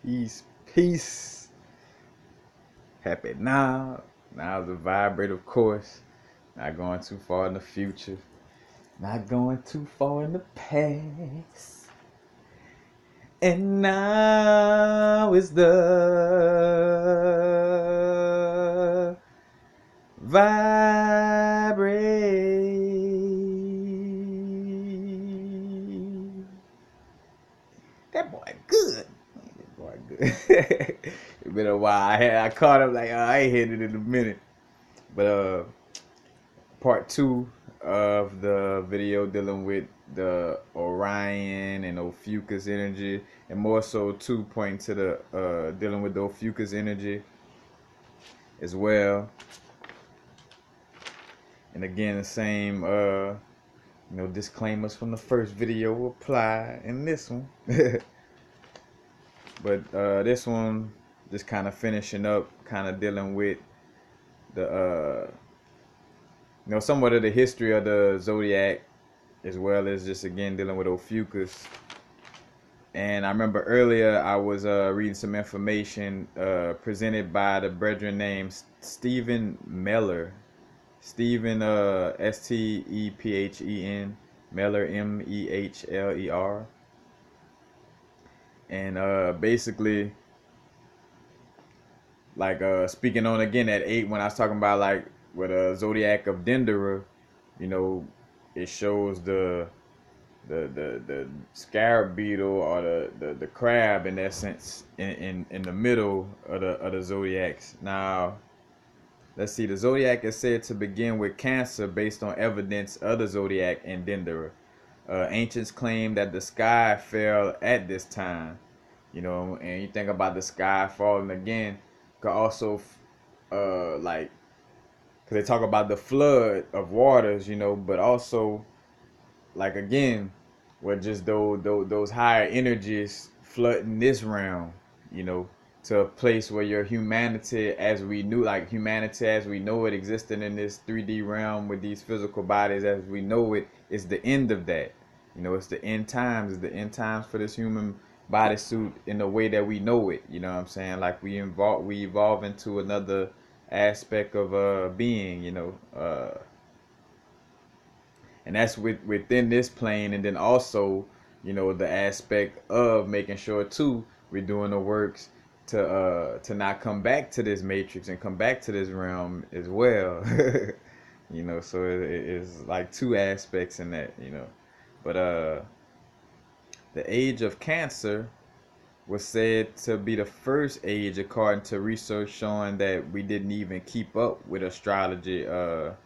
Peace, peace. Happy now. Now's the vibrate, of course. Not going too far in the future. Not going too far in the past. And now is the vibrate. That boy good. That boy good. It's been a while. I caught him like, I ain't hit it in a minute. But part two of the video dealing with the Orion and Ophiuchus energy, and more so too pointing to the dealing with the Ophiuchus energy as well. And again, the same disclaimers from the first video will apply in this one. But this one just kind of finishing up, kind of dealing with the somewhat of the history of the zodiac, as well as just again dealing with Ophiuchus. And I remember earlier I was reading some information presented by the brethren named Stephen Meller. Stephen Stephen Meller, Mehler. And basically, like speaking on again at 8 when I was talking about like with a zodiac of Denderah, it shows the scarab beetle or the crab in essence in the middle of the zodiacs. Now let's see, the zodiac is said to begin with Cancer based on evidence of the zodiac in Denderah. Ancients claim that the sky fell at this time, and you think about the sky falling again, could also like, because they talk about the flood of waters, but also like again, with just those higher energies flooding this realm, to a place where your humanity as we know it existed in this 3D realm with these physical bodies as we know it is the end of that. It's the end times. It's the end times for this human bodysuit in the way that we know it. You know what I'm saying? Like we evolve into another aspect of being. And that's within this plane, and then also, the aspect of making sure too we're doing the works to not come back to this matrix and come back to this realm as well. So it's like two aspects in that. But the age of Cancer was said to be the first age according to research showing that we didn't even keep up with astrology at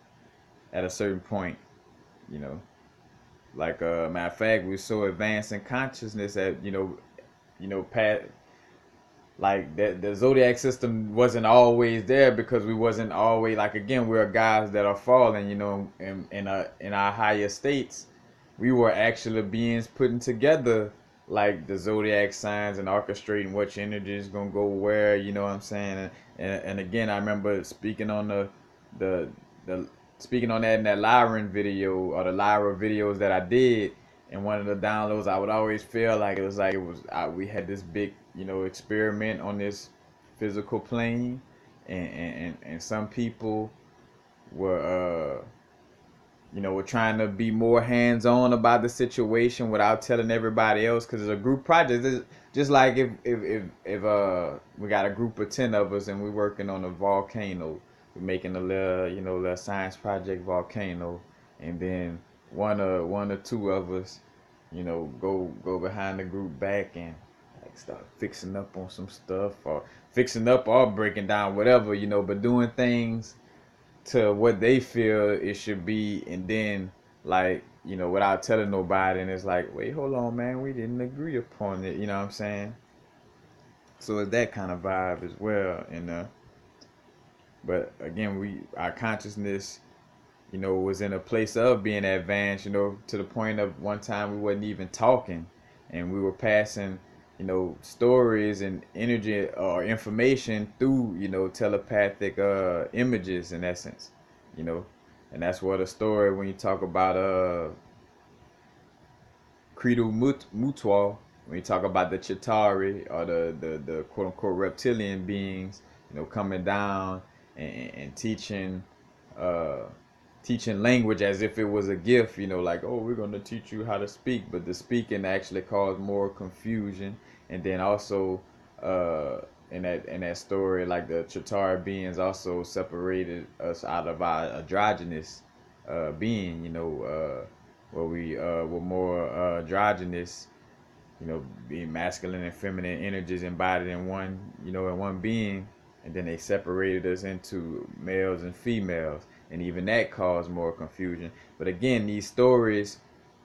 a certain point. Like matter of fact, we're so advanced in consciousness that past, like that the zodiac system wasn't always there because we wasn't always, like, again, we're guys that are falling, in our higher states. We were actually beings putting together like the zodiac signs and orchestrating which energy is gonna go where, you know what I'm saying? And again, I remember speaking on the speaking on that in that Lyran video, or the Lyra videos that I did. And one of the downloads, I would always feel like we had this big, experiment on this physical plane, and some people were we're trying to be more hands-on about the situation without telling everybody else, because it's a group project. It's just like if we got a group of 10 of us and we're working on a volcano, we're making a little science project volcano, and then one or two of us go behind the group back and like start fixing up on some stuff, or fixing up or breaking down whatever, but doing things to what they feel it should be, and then like without telling nobody, and it's like, wait, hold on, man, we didn't agree upon it, you know what I'm saying? So it's that kind of vibe as well. And but again, our consciousness was in a place of being advanced, to the point of one time we wasn't even talking, and we were passing stories and energy or information through telepathic images in essence. And that's what a story, when you talk about credo mutual, when you talk about the Chitauri, or the quote unquote reptilian beings, coming down and teaching, uh, teaching language as if it was a gift, like, oh, we're going to teach you how to speak, but the speaking actually caused more confusion. And then also, in that story, like the Chitauri beings also separated us out of our androgynous being, where we were more androgynous, being masculine and feminine energies embodied in one, in one being, and then they separated us into males and females, and even that caused more confusion. But again, these stories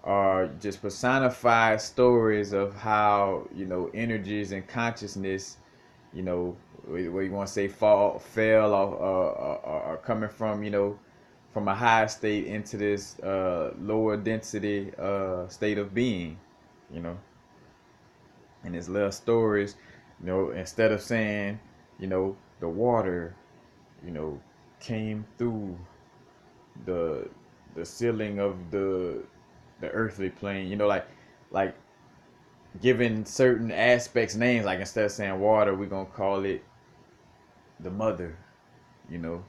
are just personified stories of how, energies and consciousness, where you want to say fell, or coming from, from a higher state into this lower density state of being, you know. And his little stories, instead of saying, the water, came through the ceiling of the earthly plane, like giving certain aspects names, like instead of saying water, we're gonna call it the mother, and you know,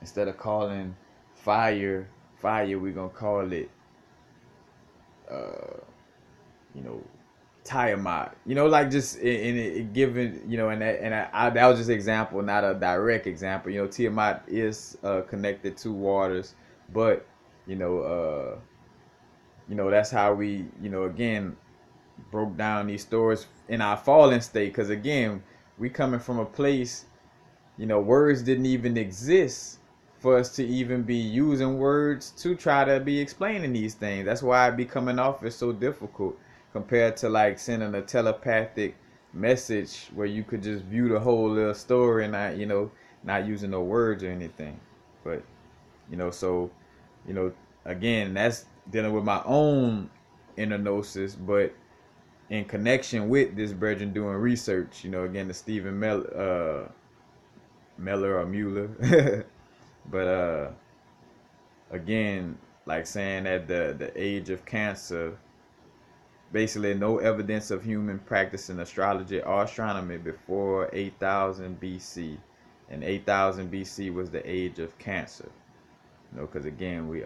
instead of calling fire, we're gonna call it, uh, you know, Tiamat, like just in it given, that was just an example, not a direct example. Tiamat is connected to waters, but that's how we, again, broke down these stories in our fallen state. Because again, we coming from a place, words didn't even exist for us to even be using words to try to be explaining these things. That's why it be coming off as so difficult compared to like sending a telepathic message where you could just view the whole little story and not using no words or anything. But so again, that's dealing with my own inner gnosis, but in connection with this brethren doing research, again, the Stephen Meller or Mueller. But again, like saying that the age of Cancer, basically no evidence of human practicing astrology or astronomy before 8000 BC. And 8000 BC was the age of Cancer. Because again, we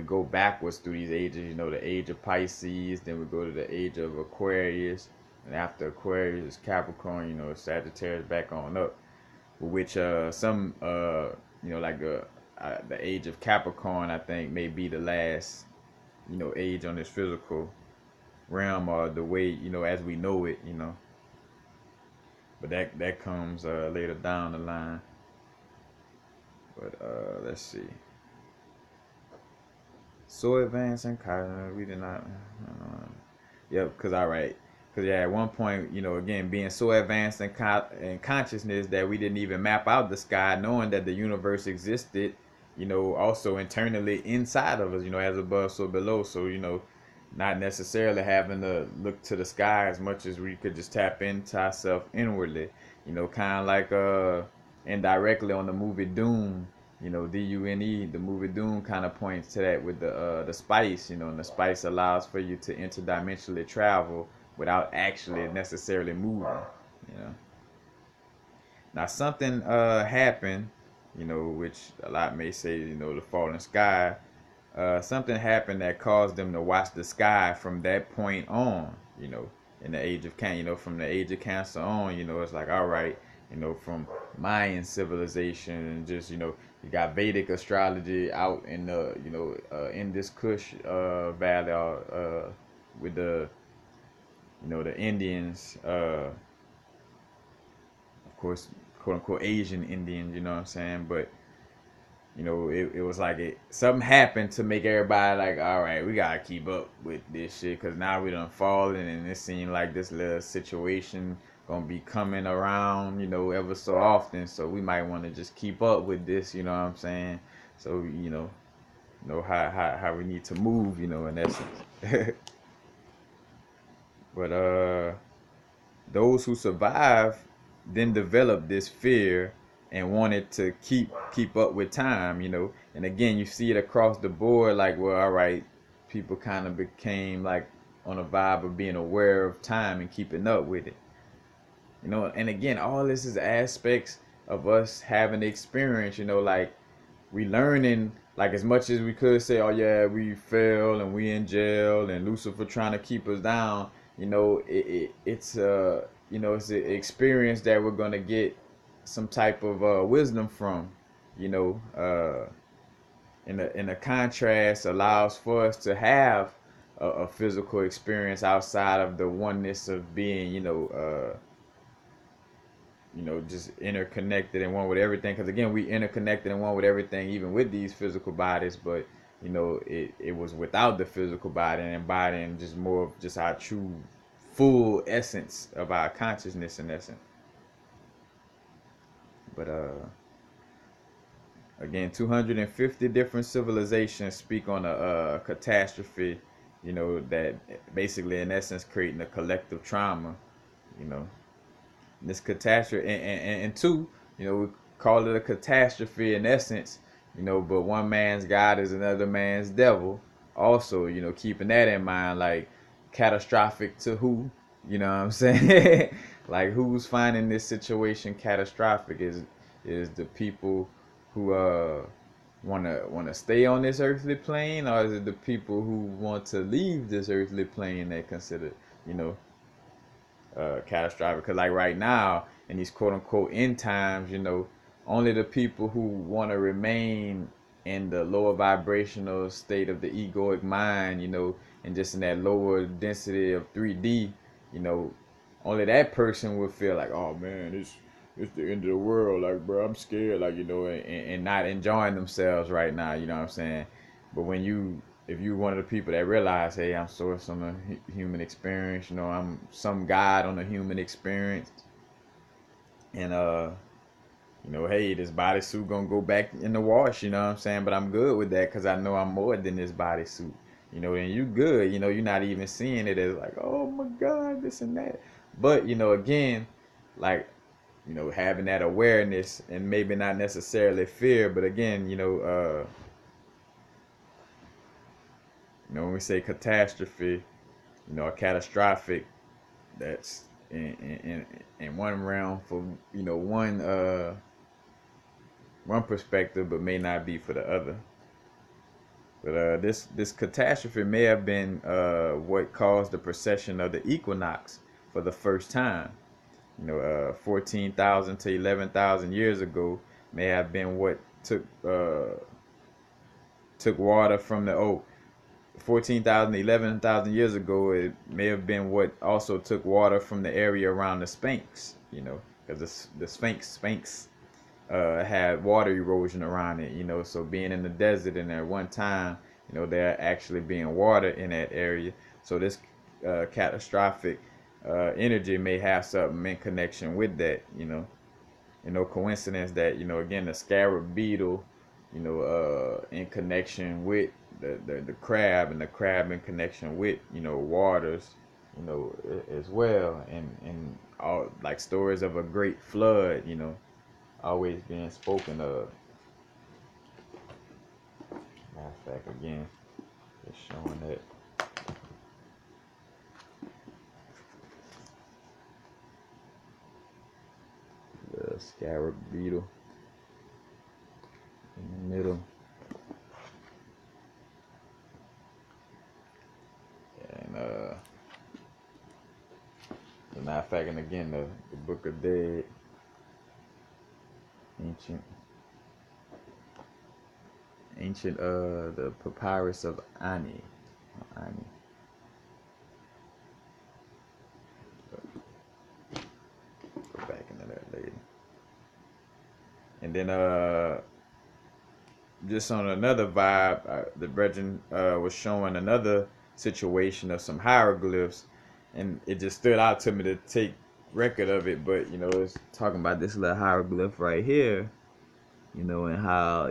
go backwards through these ages, the age of Pisces, then we go to the age of Aquarius, and after Aquarius is Capricorn, Sagittarius back on up. Which some like the age of Capricorn, I think, may be the last age on this physical realm, or the way as we know it, but that comes later down the line. But let's see. So advanced in we did not. Yep, because because at one point, again, being so advanced in consciousness that we didn't even map out the sky, knowing that the universe existed, also internally inside of us, as above, so below. So, not necessarily having to look to the sky as much as we could just tap into ourselves inwardly, kind of like indirectly on the movie Doom. Dune, the movie Doom kind of points to that with the spice, and the spice allows for you to interdimensionally travel without actually necessarily moving, Now something happened, which a lot may say, the falling sky. Something happened that caused them to watch the sky from that point on, in the age of Cancer, from the age of Cancer on, it's like, all right, from Mayan civilization, and just, you got Vedic astrology out in the, in this Kush valley, with the, the Indians, of course, quote unquote Asian Indians, you know what I'm saying? But, it was like something happened to make everybody like, all right, we gotta keep up with this shit, because now we done fallen, and it seemed like this little situation gonna be coming around, ever so often. So we might want to just keep up with this, you know what I'm saying? So, how we need to move, in essence. But those who survive then develop this fear and wanted to keep up with time, And again, you see it across the board, like, well, all right, people kind of became like on a vibe of being aware of time and keeping up with it. And again, all this is aspects of us having the experience, like we learning like as much as we could say, oh yeah, we fell and we in jail and Lucifer trying to keep us down. It's an experience that we're gonna get some type of wisdom from. You know, in a contrast allows for us to have a physical experience outside of the oneness of being, just interconnected and one with everything. Because again, we interconnected and one with everything, even with these physical bodies. But it was without the physical body and embodying just more of just our true, full essence of our consciousness in essence. But again, 250 different civilizations speak on a catastrophe. That basically, in essence, creating a collective trauma. You know, this catastrophe and two, we call it a catastrophe in essence, but one man's God is another man's devil. Also, keeping that in mind, like catastrophic to who, you know what I'm saying? Like who's finding this situation catastrophic is the people who wanna stay on this earthly plane, or is it the people who want to leave this earthly plane that consider, you know, catastrophic? Because like right now in these quote unquote end times, only the people who want to remain in the lower vibrational state of the egoic mind, and just in that lower density of 3D, only that person will feel like, oh man, it's the end of the world, like bro, I'm scared, like, and not enjoying themselves right now, you know what I'm saying? But if you're one of the people that realize, hey, I'm source on a human experience, I'm some God on a human experience, and hey, this bodysuit gonna go back in the wash, you know what I'm saying? But I'm good with that because I know I'm more than this bodysuit, and you good, you're not even seeing it as like, oh my God, this and that. But again, like, having that awareness and maybe not necessarily fear, but again, when we say catastrophe, a catastrophic, that's in one realm for one perspective, but may not be for the other. But this catastrophe may have been what caused the precession of the equinox for the first time. 14,000 to 11,000 years ago may have been what took water from the 14,000 to 11,000 years ago. It may have been what also took water from the area around the Sphinx. Because the Sphinx had water erosion around it. So being in the desert and at one time, there actually being water in that area. So this catastrophic energy may have something in connection with that. No coincidence that again the scarab beetle, in connection with the crab, and the crab in connection with waters, as well, and all like stories of a great flood, always being spoken of. Matter of fact, again, just showing that. The scarab beetle in the middle. And as a matter of fact, and again, the Book of Dead, ancient the papyrus of Ani. Go back into that later. And then just on another vibe, the brethren was showing another situation of some hieroglyphs, and it just stood out to me to take record of it. But it's talking about this little hieroglyph right here, and how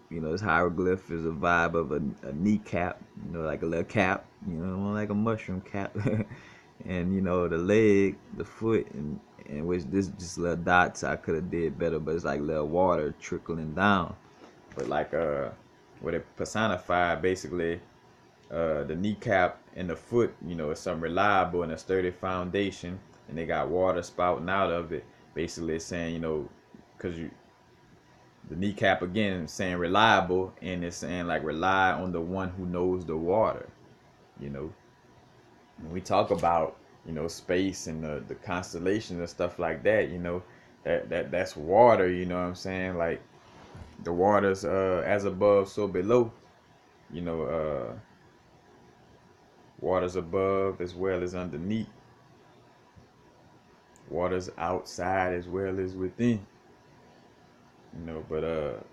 this hieroglyph is a vibe of a kneecap, like a little cap, like a mushroom cap, and the leg, the foot, and which this just little dots I could have did better, but it's like little water trickling down. But like what it personified basically the kneecap and the foot, is something reliable and a sturdy foundation, and they got water spouting out of it. Basically, it's saying, because the kneecap again is saying reliable, and it's saying like rely on the one who knows the water. When we talk about space and the constellations and stuff like that, that's water. You know what I'm saying? Like the waters as above, so below. You know, waters above as well as underneath. Waters outside as well as within. But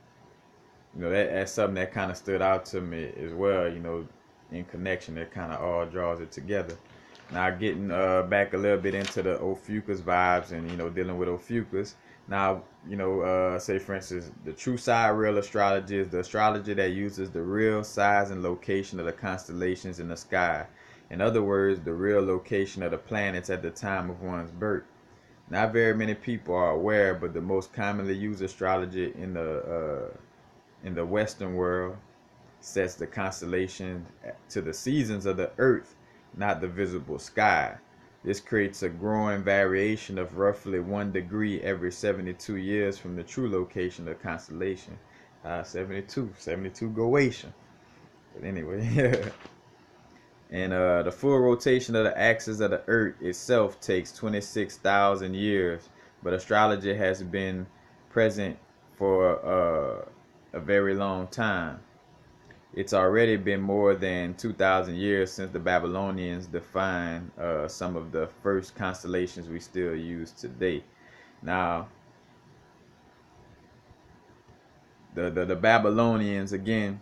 that's something that kind of stood out to me as well. In connection, that kind of all draws it together. Now getting back a little bit into the Ophiuchus vibes and dealing with Ophiuchus. Now say for instance, the true side real astrology is the astrology that uses the real size and location of the constellations in the sky. In other words, the real location of the planets at the time of one's birth. Not very many people are aware, but the most commonly used astrology in the Western world sets the constellation to the seasons of the Earth, not the visible sky. This creates a growing variation of roughly 1 degree every 72 years from the true location of the constellation. 72 Goatian. But anyway, and the full rotation of the axis of the Earth itself takes 26,000 years, but astrology has been present for a very long time. It's already been more than 2,000 years since the Babylonians defined some of the first constellations we still use today. Now, the Babylonians again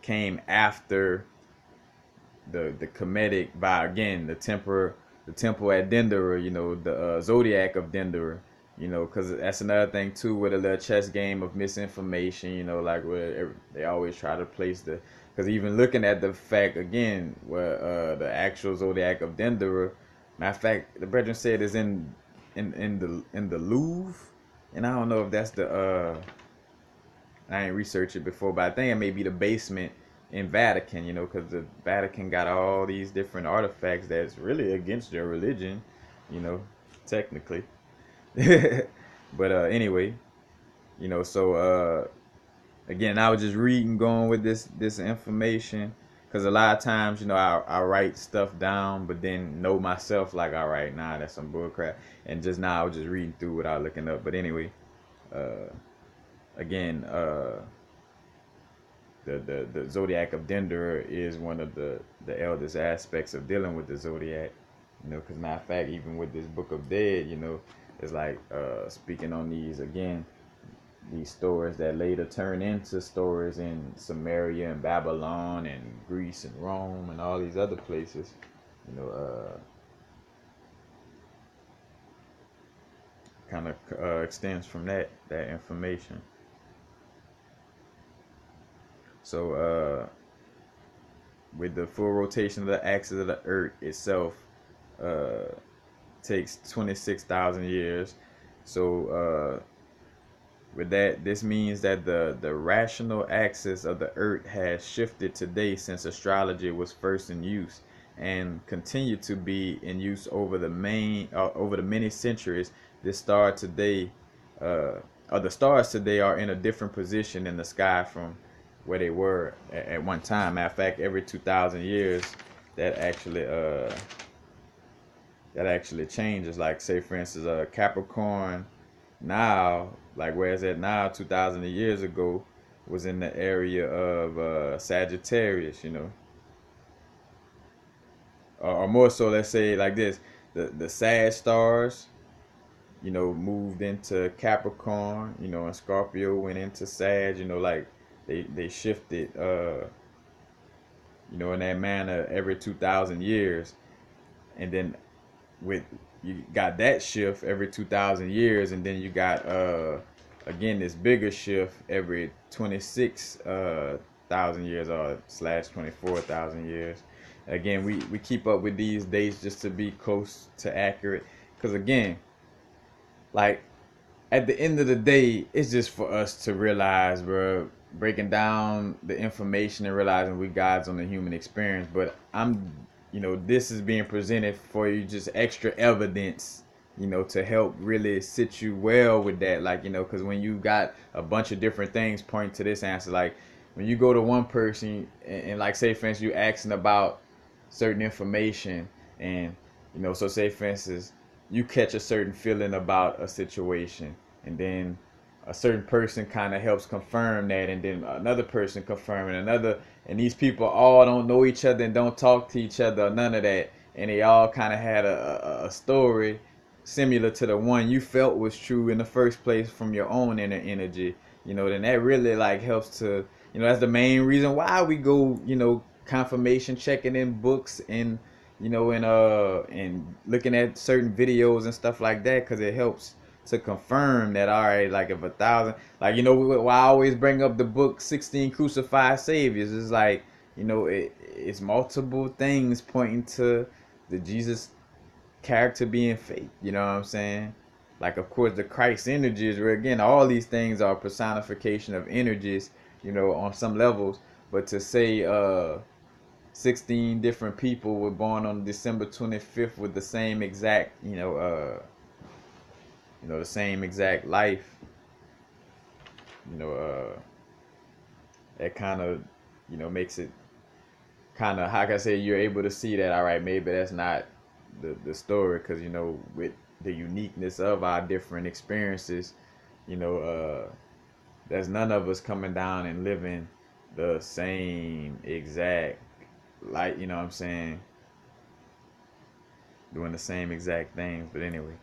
came after the Kemetic by again the temple at Denderah, the Zodiac of Denderah. Because that's another thing too with a little chess game of misinformation, like where they always try to place because even looking at the fact again where the actual Zodiac of Denderah, matter of fact, the brethren said is in the Louvre, and I don't know if that's I ain't researched it before, but I think it may be the basement in Vatican, because the Vatican got all these different artifacts that's really against their religion, technically. But anyway, so again, I was just reading, going with this information, because a lot of times, I write stuff down, but then know myself like, all right, nah, that's some bullcrap. And just now I was just reading through without looking up. But anyway, again, the Zodiac of Denderah is one of the eldest aspects of dealing with the Zodiac. Because matter of fact, even with this Book of Dead, it's like speaking on these stories that later turn into stories in Samaria and Babylon and Greece and Rome and all these other places. Kind of extends from that information. So with the full rotation of the axis of the Earth itself, takes 26,000 years. So with that, this means that the rational axis of the Earth has shifted today since astrology was first in use, and continue to be in use over the many centuries. The stars today are in a different position in the sky from where they were at one time. Matter of fact, every 2,000 years, that actually changes. Like, say for instance, Capricorn now, like where it's at now, 2,000 years ago, was in the area of Sagittarius, or more so, let's say like this: the Sag stars, moved into Capricorn, and Scorpio went into Sag, like they shifted, in that manner every 2,000 years, and then you got that shift every 2,000 years, and then you got again this bigger shift every 26,000 years or / 24,000 years. Again, we keep up with these dates just to be close to accurate, because again, like at the end of the day, it's just for us to realize, bro, breaking down the information and realizing we guides on the human experience. But this is being presented for you, just extra evidence, to help really sit you well with that. Like, because when you got a bunch of different things point to this answer, like when you go to one person and like, say for instance, you asking about certain information, and so say for instance, you catch a certain feeling about a situation, and then a certain person kind of helps confirm that, and then another person confirming another, and these people all don't know each other and don't talk to each other or none of that, and they all kind of had a story similar to the one you felt was true in the first place from your own inner energy, then that really like helps to, that's the main reason why we go, confirmation checking in books, and and looking at certain videos and stuff like that, because it helps to confirm that, all right, like if 1,000, like, why I always bring up the book 16 Crucified Saviors, is like, it's multiple things pointing to the Jesus character being fake, you know what I'm saying? Like, of course, the Christ energies, where again, all these things are personification of energies, on some levels. But to say 16 different people were born on December 25th with the same exact, the same exact life, that kind of, makes it kind of, how can I say, you're able to see that, all right, maybe that's not the story, because, with the uniqueness of our different experiences, there's none of us coming down and living the same exact, like, you know what I'm saying, doing the same exact things. But anyway.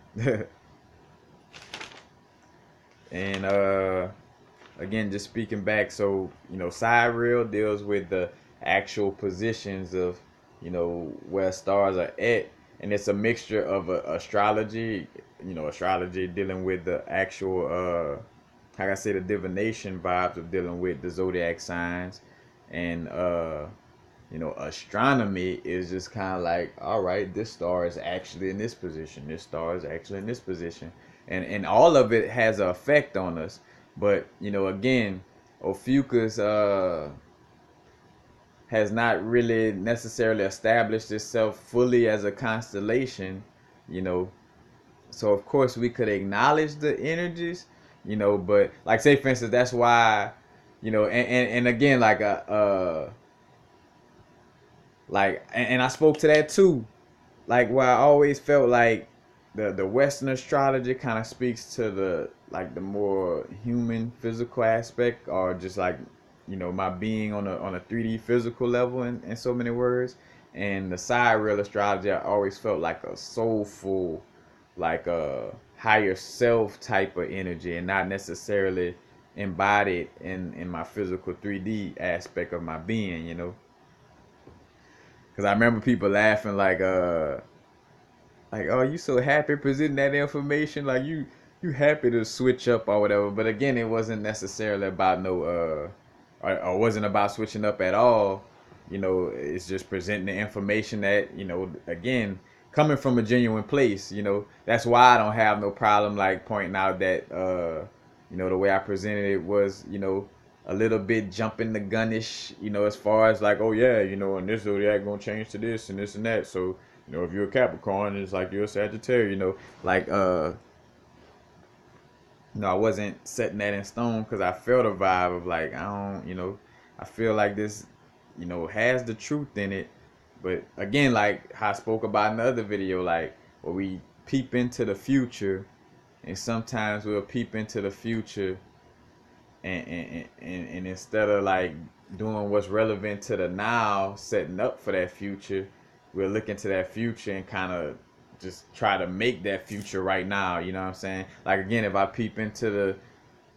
And again, just speaking back, so Sidereal deals with the actual positions of where stars are at, and it's a mixture of astrology, astrology dealing with the actual how can I say, the divination vibes of dealing with the zodiac signs, and astronomy is just kind of like, all right, this star is actually in this position, this star is actually in this position, and all of it has an effect on us. But again, Ophiuchus has not really necessarily established itself fully as a constellation, so of course we could acknowledge the energies, but like, say for instance, that's why, and again, like and I spoke to that too, like, where I always felt like the Western astrology kind of speaks to the, like, the more human physical aspect, or just like, my being on a 3D physical level, in so many words. And the Sidereal astrology, I always felt like a soulful, like a higher self type of energy, and not necessarily embodied in my physical 3D aspect of my being, because I remember people laughing like, oh, you so happy presenting that information, like you happy to switch up or whatever. But again, it wasn't necessarily about no or wasn't about switching up at all. It's just presenting the information that, again, coming from a genuine place. That's why I don't have no problem like pointing out that the way I presented it was, a little bit jumping the gunish, as far as like, oh yeah, and this zodiac gonna change to this and this and that. So, if you're a Capricorn, it's like you're a Sagittarius, like I wasn't setting that in stone, because I felt a vibe of like, I don't, I feel like this, has the truth in it. But again, like how I spoke about in the other video, like where we peep into the future, and sometimes we'll peep into the future, and instead of like doing what's relevant to the now, setting up for that future, we'll look into that future and kind of just try to make that future right now. You know what I'm saying? Like, again, if I peep into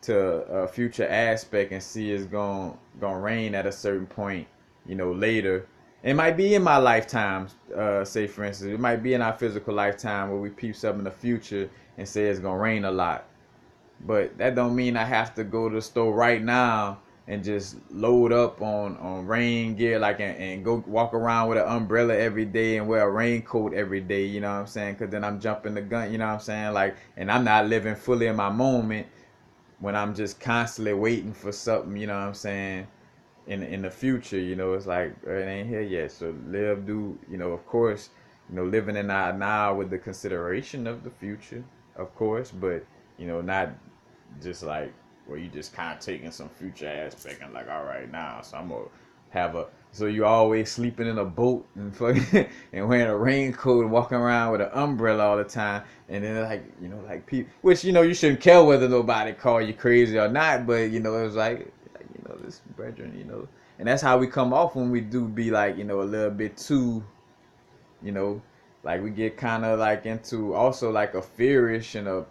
a future aspect and see it's gonna rain at a certain point, later, it might be in my lifetime. Say for instance, it might be in our physical lifetime where we peep something in the future and say it's gonna rain a lot. But that don't mean I have to go to the store right now and just load up on rain gear, like, and go walk around with an umbrella every day and wear a raincoat every day, you know what I'm saying? Because then I'm jumping the gun, you know what I'm saying? Like, and I'm not living fully in my moment when I'm just constantly waiting for something, you know what I'm saying, in the future, you know, it's like it ain't here yet. So live, do, you know, of course, you know, living in our now with the consideration of the future, of course, but you know, not just like where you just kind of taking some future aspect and like, all right, now, so I'm gonna have a. So you always sleeping in a boat and fucking and wearing a raincoat and walking around with an umbrella all the time, and then like, you know, like people, which, you know, you shouldn't care whether nobody call you crazy or not, but you know, it was like you know, this brethren, you know, and that's how we come off when we do be like, you know, a little bit too, you know, like we get kind of like into also like a fearish and a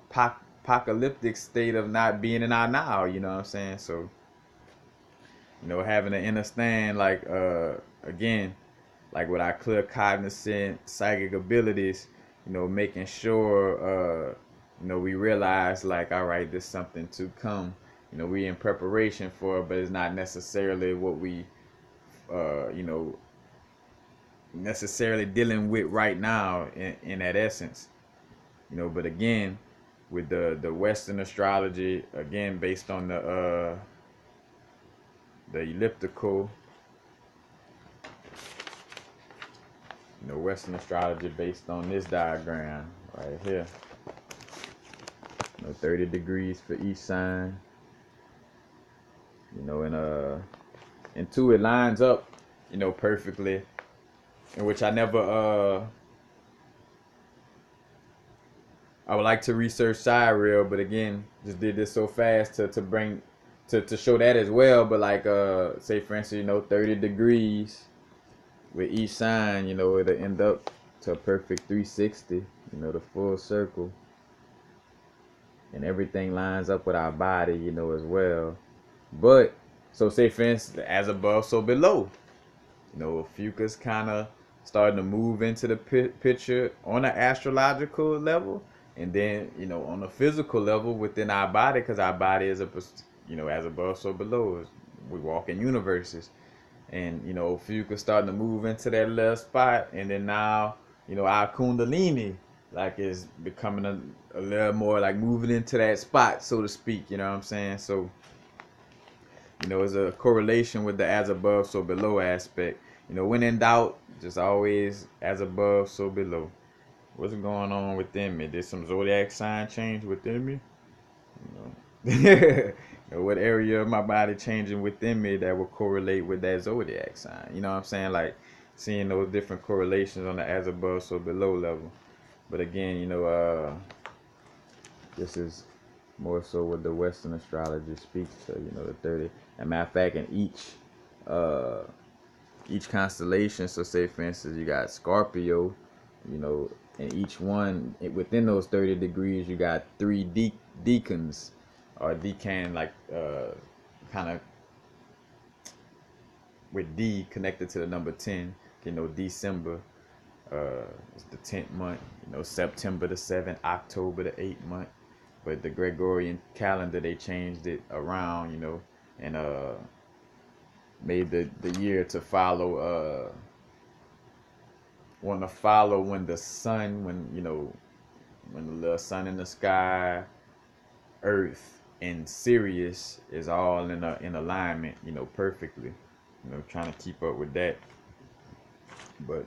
apocalyptic state of not being in our now, you know what I'm saying? So, you know, having to understand like again, like with our clear cognizant psychic abilities, you know, making sure you know, we realize like, all right, there's something to come. You know, we in preparation for it, but it's not necessarily what we you know, necessarily dealing with right now in that essence. You know, but again, with the Western astrology, again based on the elliptical, you know, Western astrology based on this diagram right here. You know, 30 degrees for each sign. You know, and two, it lines up, you know, perfectly. In which I never I would like to research sidereal, but again, just did this so fast to bring to show that as well. But like say for instance, you know, 30 degrees with each sign, you know, it'll end up to a perfect 360, you know, the full circle. And everything lines up with our body, you know, as well. But so say for instance, as above, so below. You know, Ophiuchus kind of starting to move into the picture on an astrological level, and then, you know, on a physical level within our body, because our body is you know, as above, so below. We walk in universes, and you know, Ophiuchus starting to move into that little spot, and then now, you know, our Kundalini like is becoming a little more like moving into that spot, so to speak. You know what I'm saying? So, you know, it's a correlation with the as above, so below aspect. You know, when in doubt, just always as above, so below. What's going on within me? Did some zodiac sign change within me? You know, what area of my body changing within me that will correlate with that zodiac sign? You know what I'm saying? Like seeing those different correlations on the as above, so below level. But again, you know, this is more so what the Western astrology speaks to, you know, the 30. And matter of fact, in each constellation, so say for instance, you got Scorpio, you know, and each one within those 30 degrees, you got three deacons or decan, like kind of with D connected to the number 10. You know, December is the 10th month. You know, September the 7th, October the 8th month. But the Gregorian calendar, they changed it around, you know, and made the year to follow want to follow when the sun, when, you know, when the little sun in the sky, Earth and Sirius is all in alignment, you know, perfectly. You know, trying to keep up with that. But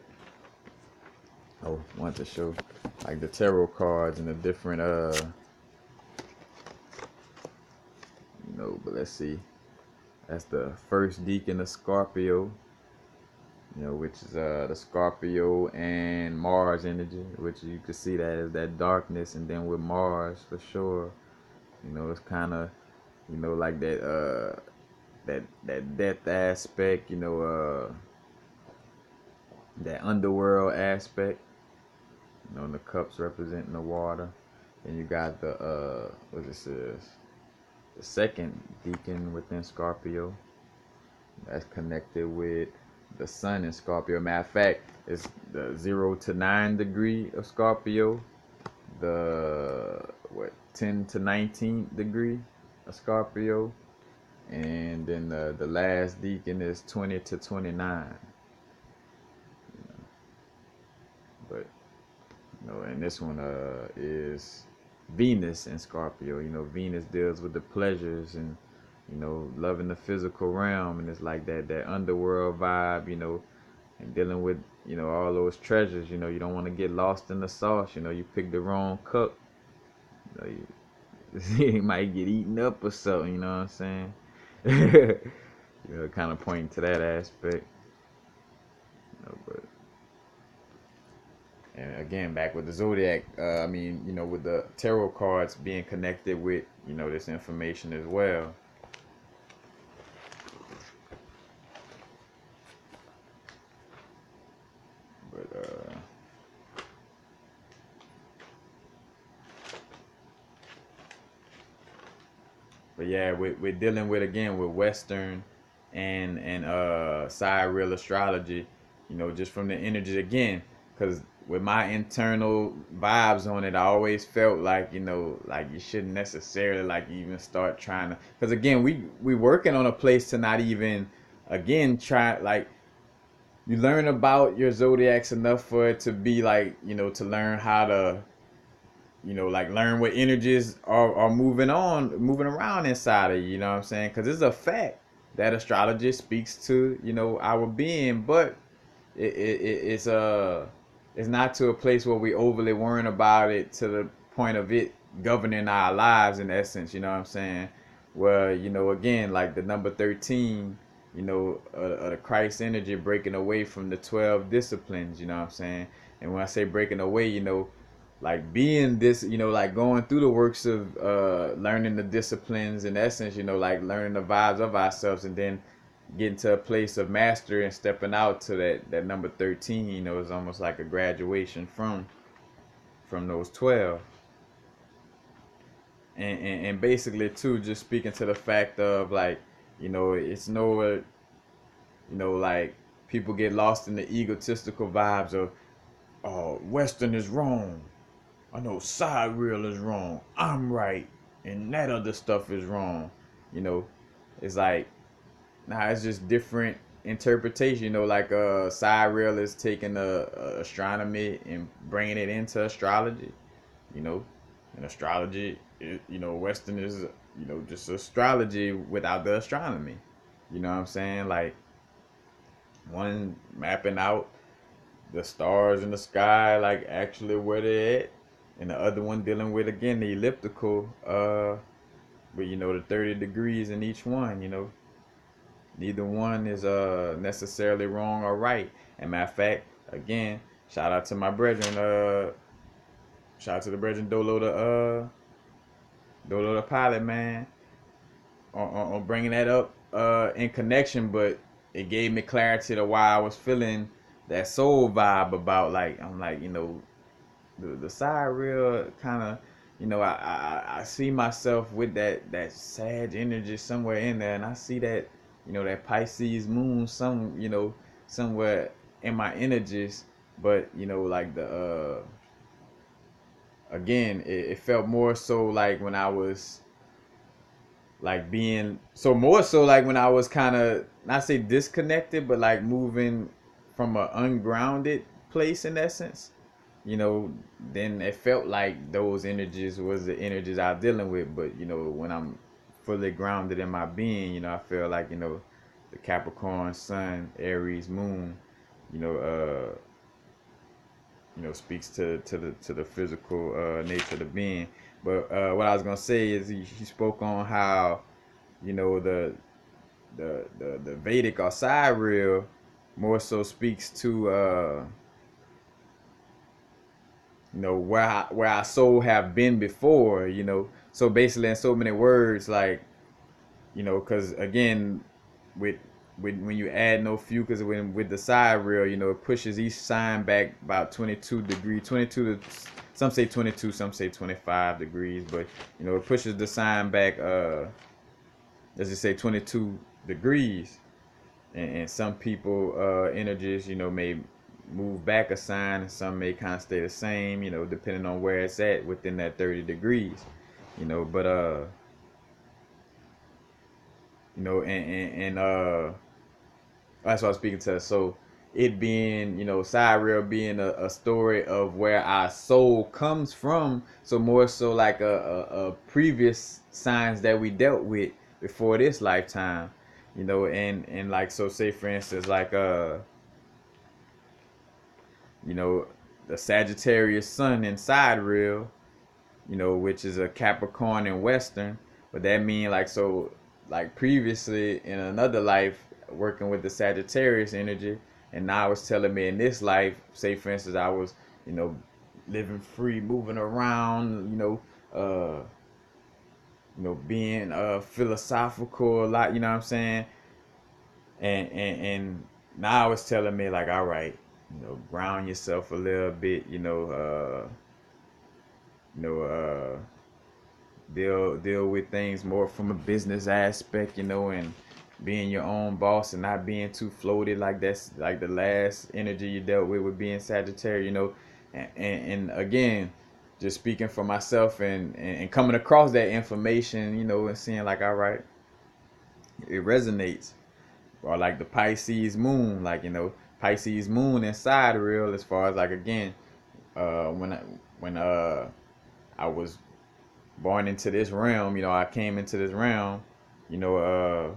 I want to show like the tarot cards and the different you know, but let's see. That's the first deacon of Scorpio, you know, which is the Scorpio and Mars energy, which you can see that is that darkness, and then with Mars for sure, you know, it's kind of, you know, like that that death aspect, you know, that underworld aspect, you know, and the cups representing the water. And you got the what this is, the second deacon within Scorpio, that's connected with the sun in Scorpio. Matter of fact, it's the 0 to 9 degree of Scorpio, the 10 to 19 degree of Scorpio, and then the last deacon is 20 to 29. You know. But you know, and this one is Venus in Scorpio. You know, Venus deals with the pleasures and, you know, loving the physical realm, and it's like that underworld vibe, you know, and dealing with, you know, all those treasures. You know, you don't want to get lost in the sauce. You know, you pick the wrong cook, you know, you might get eaten up or something. You know what I'm saying? You know, kind of pointing to that aspect. You know, but and again, back with the zodiac, I mean, you know, with the tarot cards being connected with, you know, this information as well. But but yeah, we're dealing with, again, with Western and sidereal astrology, you know, just from the energy again, because with my internal vibes on it, I always felt like, you know, like you shouldn't necessarily like even start trying to, because again, we working on a place to not even, again, try, like, you learn about your zodiacs enough for it to be like, you know, to learn how to, you know, like learn what energies are moving around inside of you, you know what I'm saying? Because it's a fact that astrology speaks to, you know, our being, but it's not to a place where we overly worrying about it to the point of it governing our lives in essence, you know what I'm saying? Where, you know, again, like the number 13, you know, the Christ energy breaking away from the 12 disciplines, you know what I'm saying? And when I say breaking away, you know, like being this, you know, like going through the works of learning the disciplines in essence, you know, like learning the vibes of ourselves, and then getting to a place of mastery and stepping out to that number 13, you know, is almost like a graduation from those 12. And basically too, just speaking to the fact of like, you know, it's no, you know, like people get lost in the egotistical vibes of, oh, Western is wrong, I know sidereal is wrong, I'm right, and that other stuff is wrong. You know, it's like, nah, it's just different interpretation. You know, like sidereal is taking astronomy and bringing it into astrology. You know, and astrology, you know, Western is, you know, just astrology without the astronomy. You know what I'm saying? Like one mapping out the stars in the sky, like actually where they're at, and the other one dealing with, again, the elliptical, but you know, the 30 degrees in each one. You know, neither one is necessarily wrong or right. And matter of fact, again, shout out to my brethren, shout out to the brethren Dolo the pilot, man, on bringing that up in connection. But it gave me clarity to why I was feeling that soul vibe about, like, I'm like, you know, the side real kind of, you know, I see myself with that Sag energy somewhere in there, and I see that, you know, that Pisces moon you know, somewhere in my energies. But you know, like the again, it felt more so like when I was like being so more so like when I was kind of, not say disconnected, but like moving from an ungrounded place in essence. You know, then it felt like those energies was the energies I was dealing with. But you know, when I'm fully grounded in my being, you know, I feel like, you know, the Capricorn Sun, Aries Moon, you know, you know, speaks to the physical nature of the being. But what I was gonna say is he spoke on how, you know, the Vedic or sidereal more so speaks to you know, where our soul have been before, you know. So basically, in so many words, like, you know, because again, with when you add no few, because when with the sidereal, you know, it pushes each sign back about 22 degrees, 22 to, some say 22, some say 25 degrees, but you know, it pushes the sign back let's just say 22 degrees. And some people energies, you know, may move back a sign, and some may kind of stay the same, you know, depending on where it's at within that 30 degrees, you know. But you know, and that's what I was speaking to. So it being, sidereal being a story of where our soul comes from. So more so like a previous signs that we dealt with before this lifetime, and like, so say for instance, like you know, the Sagittarius sun in sidereal, which is a Capricorn in Western. But that mean like, so like previously in another life working with the Sagittarius energy, and now it's telling me in this life, say for instance, I was, you know, living free, moving around, being philosophical a lot, you know what I'm saying? And now it's telling me like, all right, ground yourself a little bit, you know, deal with things more from a business aspect, and being your own boss and not being too floated. Like that's like the last energy you dealt with being Sagittarius, and again, just speaking for myself and coming across that information, and seeing like, all right, it resonates. Or like the Pisces moon, like, Pisces moon inside real, as far as like, again, when I was born into this realm, I came into this realm, you know, uh,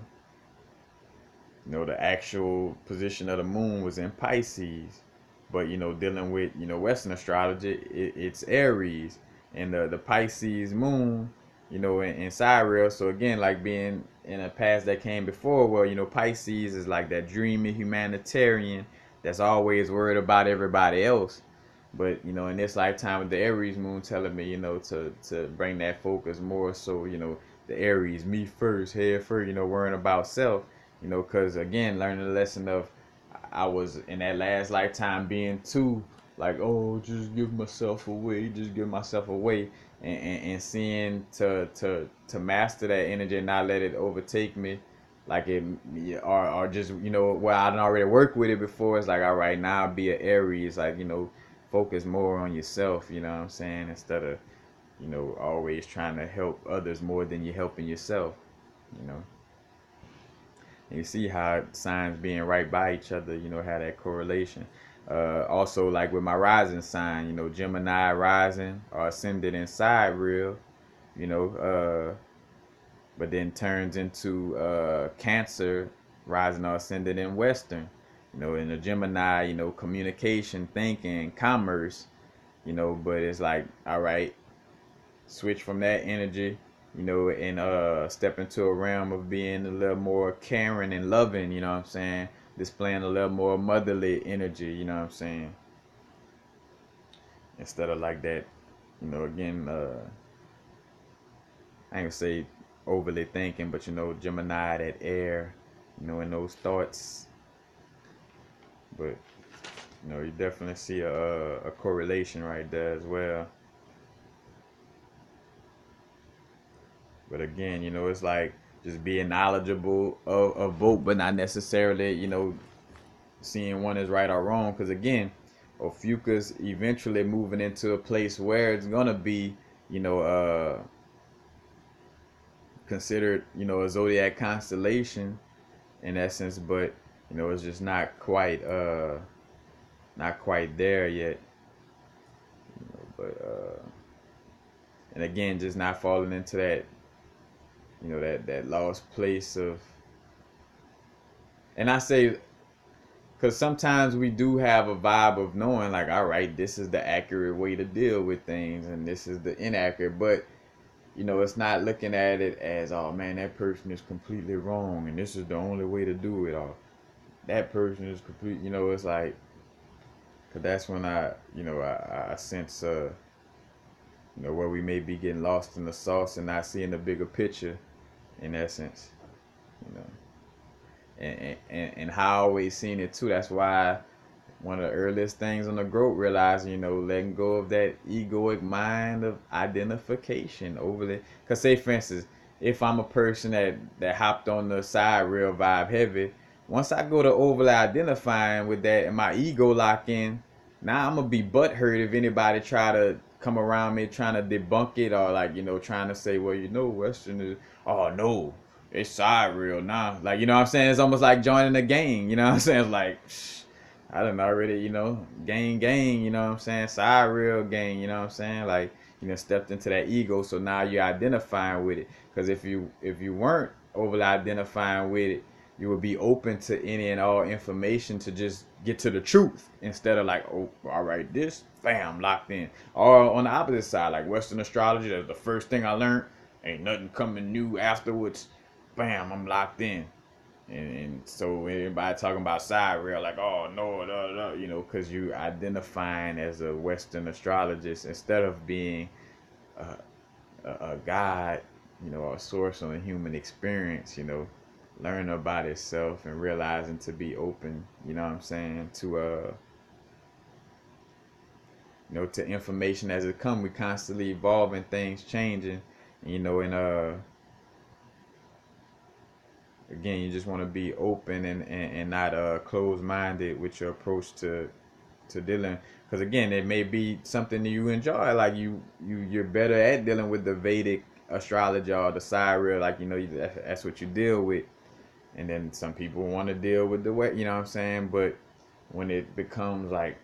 the actual position of the moon was in Pisces, but dealing with Western astrology, it's Aries, and the Pisces moon, in sidereal. So again, like being in a past that came before, well, Pisces is like that dreamy humanitarian that's always worried about everybody else. But in this lifetime with the Aries moon telling me, to bring that focus more so, the Aries, me first, head first, worrying about self, because again, learning the lesson of I was in that last lifetime being too like, oh, just give myself away, and seeing to master that energy and not let it overtake me, like it, or just where I done already worked with it before. It's like, all right, now be an Aries, like focus more on yourself, you know what I'm saying, instead of always trying to help others more than you're helping yourself, you know. And you see how signs being right by each other, have that correlation. Also, like with my rising sign, Gemini rising or ascended inside real, you know, but then turns into Cancer rising or ascended in Western, in the Gemini, communication, thinking, commerce, but it's like, all right, switch from that energy, and step into a realm of being a little more caring and loving, you know what I'm saying? Displaying a little more motherly energy, you know what I'm saying? Instead of like that, again, I ain't gonna say overly thinking, but Gemini, that air, in those thoughts. But you definitely see a correlation right there as well. But again, it's like just being knowledgeable of both, but not necessarily, seeing one is right or wrong. Because again, Ophiuchus eventually moving into a place where it's gonna be, considered, a zodiac constellation in essence, but it's just not quite there yet. But and again, just not falling into that, that lost place of, and I say, because sometimes we do have a vibe of knowing like, all right, this is the accurate way to deal with things and this is the inaccurate, but it's not looking at it as, oh man, that person is completely wrong and this is the only way to do it, or that person is complete, it's like, because that's when I sense where we may be getting lost in the sauce and not seeing the bigger picture in essence, and how I always seen it too. That's why one of the earliest things on the growth, realizing, letting go of that egoic mind of identification overly. Because say for instance, if I'm a person that hopped on the side real vibe heavy, once I go to overly identifying with that and my ego lock in, now I'm gonna be butthurt if anybody try to come around me trying to debunk it, or like, trying to say, well, Western is, oh no, it's side real now. Like, what I'm saying? It's almost like joining a gang, what I'm saying? It's like, I done already, gang, you know what I'm saying? Side real gang, you know what I'm saying? Like, stepped into that ego, so now you're identifying with it. Because if you weren't overly identifying with it, you would be open to any and all information to just get to the truth instead of like, oh, all right, this, bam, locked in. Or on the opposite side, like Western astrology, that's the first thing I learned. Ain't nothing coming new afterwards. Bam, I'm locked in. And so everybody talking about side rail, like, oh no, no, no, because you identifying as a Western astrologist instead of being a, a guide, or a source on a human experience, learning about itself and realizing to be open, you know what I'm saying, to information as it comes. We constantly evolving, things changing, and again, you just want to be open and not closed-minded with your approach to dealing, because again, it may be something that you enjoy, like you're better at dealing with the Vedic astrology or the sidereal, like that's what you deal with. And then some people want to deal with the way, you know what I'm saying, but when it becomes like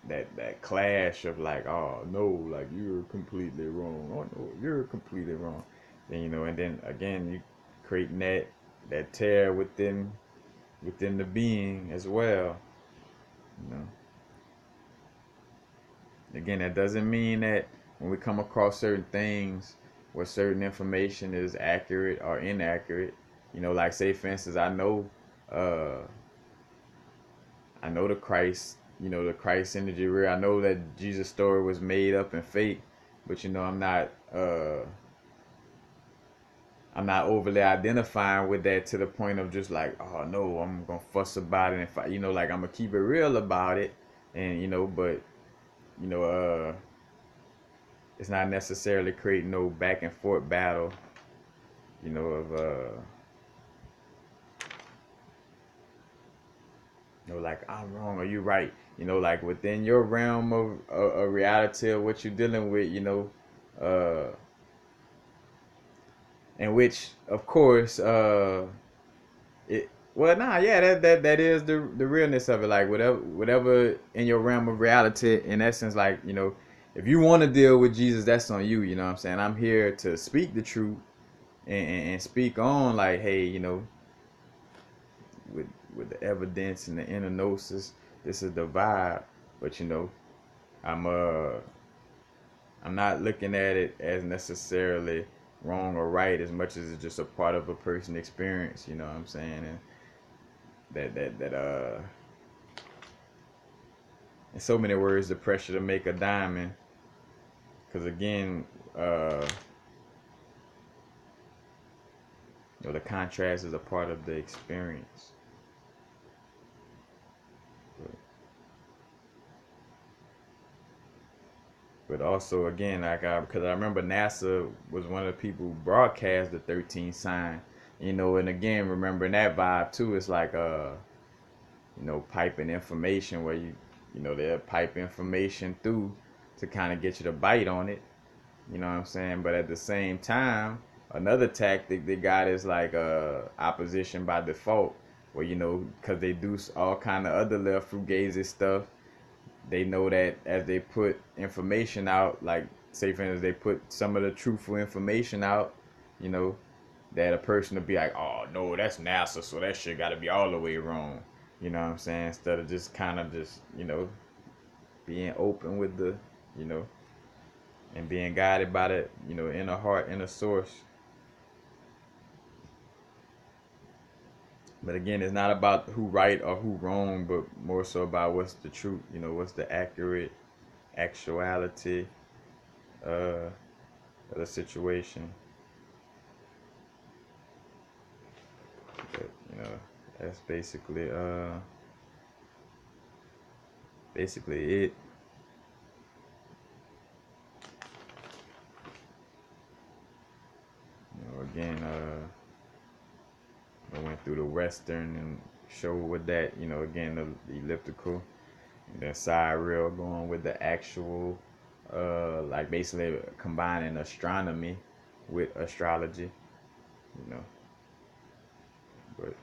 that clash of like, oh no, like you're completely wrong, oh no, you're completely wrong, then and then again you creating that tear within the being as well. you know Again, that doesn't mean that when we come across certain things where certain information is accurate or inaccurate, like say for instance, uh I know the Christ energy real. I know that Jesus' story was made up and fake, but I'm not overly identifying with that to the point of just like, oh no, I'm gonna fuss about it and fight, like I'm gonna keep it real about it, and but you know, it's not necessarily creating no back and forth battle, of like I'm wrong or you right, like within your realm of a reality of what you're dealing with, in which of course it well nah yeah that is the realness of it, like whatever in your realm of reality, in essence, like if you want to deal with Jesus, that's on you. You know what I'm saying? I'm here to speak the truth and speak on, like, hey, with the evidence and the inner gnosis, this is the vibe. But I'm I'm not looking at it as necessarily wrong or right as much as it's just a part of a person's experience. You know what I'm saying? And that in so many words, the pressure to make a diamond. Because again, the contrast is a part of the experience. But also, again, because I remember NASA was one of the people who broadcast the 13th sign, and again, remembering that vibe too, it's like, piping information where they'll pipe information through to kind of get you to bite on it, you know what I'm saying? But at the same time, another tactic they got is like opposition by default, where because they do all kind of other little fugazi stuff, they know that as they put information out, like say for instance they put some of the truthful information out, you know, that a person will be like, oh no, that's NASA, so that shit got to be all the way wrong. You know what I'm saying? Instead of just kind of just being open with the you know and being guided by the inner heart, inner source. But again, it's not about who right or who wrong, but more so about what's the truth. What's the accurate actuality of the situation. But that's basically it. Again, I went through the Western and showed with that. Again, the elliptical, and then side rail going with the actual, like basically combining astronomy with astrology. You know, but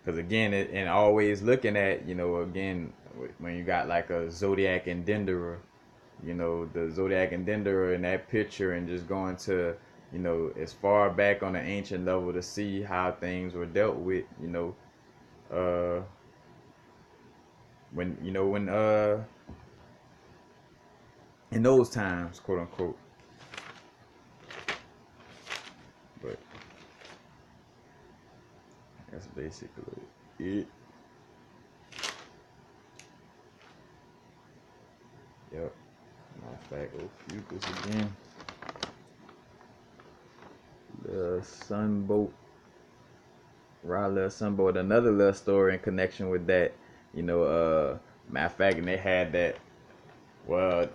Because again, and always looking at, you know, again, when you got like a Zodiac and Denderah, you know, the Zodiac and Denderah in that picture, and just going to, you know, as far back on the ancient level to see how things were dealt with, you know, when, you know, when, in those times, quote unquote. But that's basically it. Yep. Matter of fact, Ophiuchus again. The Sunboat. Raleigh Sunboat. Another little story in connection with that. You know, matter of fact, and they had that. Well,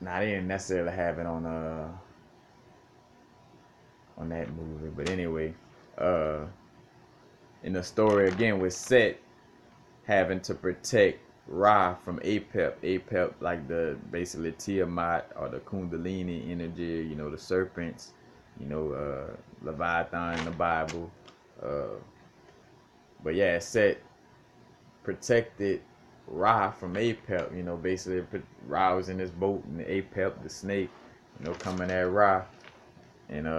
nah, they didn't necessarily have it on that movie, but anyway, in the story again with Set having to protect Ra from Apep. Apep, like the basically Tiamat or the Kundalini energy, you know, the serpents, you know, Leviathan in the Bible. But yeah, Set protected Ra from Apep. You know, basically Ra was in his boat and Apep, the snake, you know, coming at Ra, and you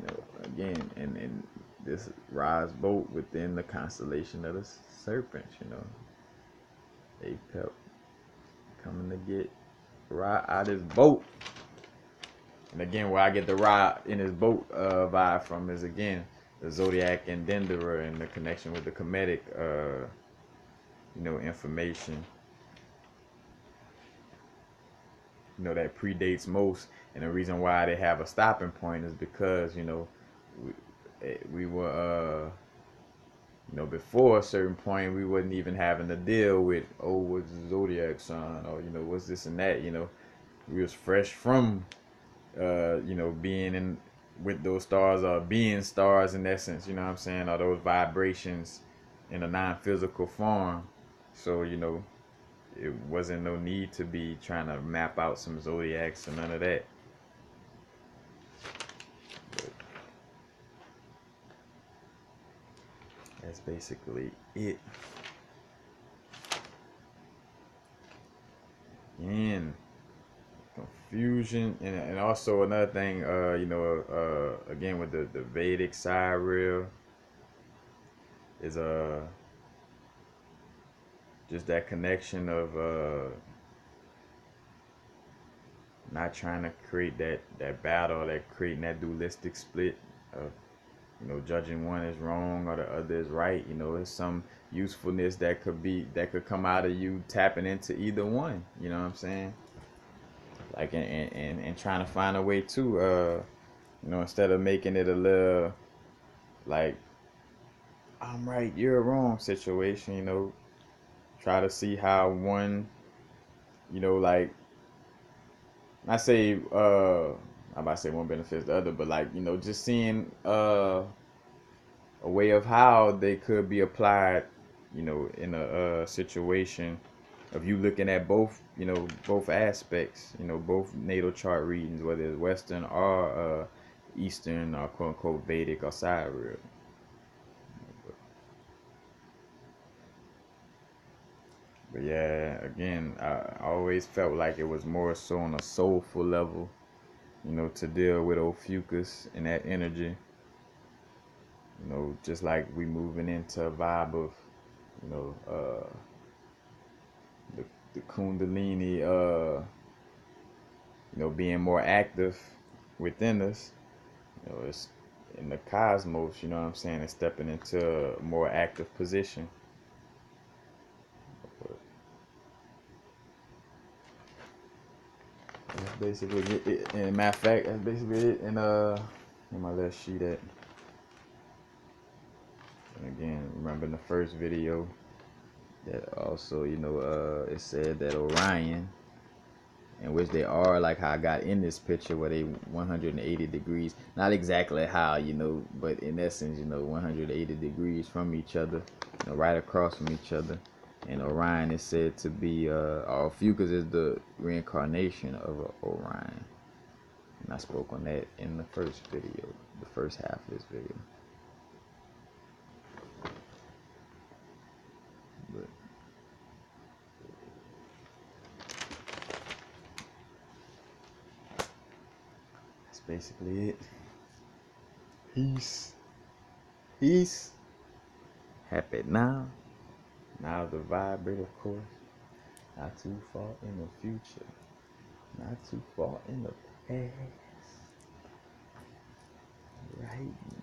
know, again, and this Ra's boat within the constellation of the serpents, you know. Apep coming to get Ra out his boat. And again, where I get the Ra in his boat vibe from is again the Zodiac and Denderah and the connection with the Kemetic, you know, information. You know, that predates most, and the reason why they have a stopping point is because, you know, we were you know, before a certain point we wasn't even having to deal with, oh, what's the zodiac sign, or, you know, what's this and that. You know, we was fresh from you know, being in with those stars, or being stars in essence, you know what I'm saying, or those vibrations in a non-physical form. So, you know, it wasn't no need to be trying to map out some zodiacs or none of that. But that's basically it. And confusion, and also another thing, you know, again with the Vedic side real is just that connection of not trying to create that battle, that creating that dualistic split of, you know, judging one is wrong or the other is right. You know, there's some usefulness that could come out of you tapping into either one. You know what I'm saying? Like, and trying to find a way to, you know, instead of making it a little like I'm right, you're wrong situation. You know, try to see how one, you know, like, I say, I'm about to say one benefits the other, but like, you know, just seeing a way of how they could be applied, you know, in a situation of you looking at both, you know, both aspects, you know, both natal chart readings, whether it's Western or Eastern or quote unquote Vedic or sidereal. But yeah, again, I always felt like it was more so on a soulful level, you know, to deal with Ophiuchus and that energy. You know, just like we moving into a vibe of, you know, the Kundalini, you know, being more active within us. You know, it's in the cosmos. You know what I'm saying? It's stepping into a more active position. But that's basically it. And matter of fact, that's basically it. And in my little sheet at. And again, remember in the first video that also, you know, it said that Orion, in which they are like how I got in this picture where they 180 degrees, not exactly how, you know, but in essence, you know, 180 degrees from each other, you know, right across from each other. And Orion is said to be, Ophiuchus is the reincarnation of Orion. And I spoke on that in the first video, the first half of this video. That's basically it. Peace. Peace. Happy now. Now the vibrate, of course. Not too far in the future. Not too far in the past. Right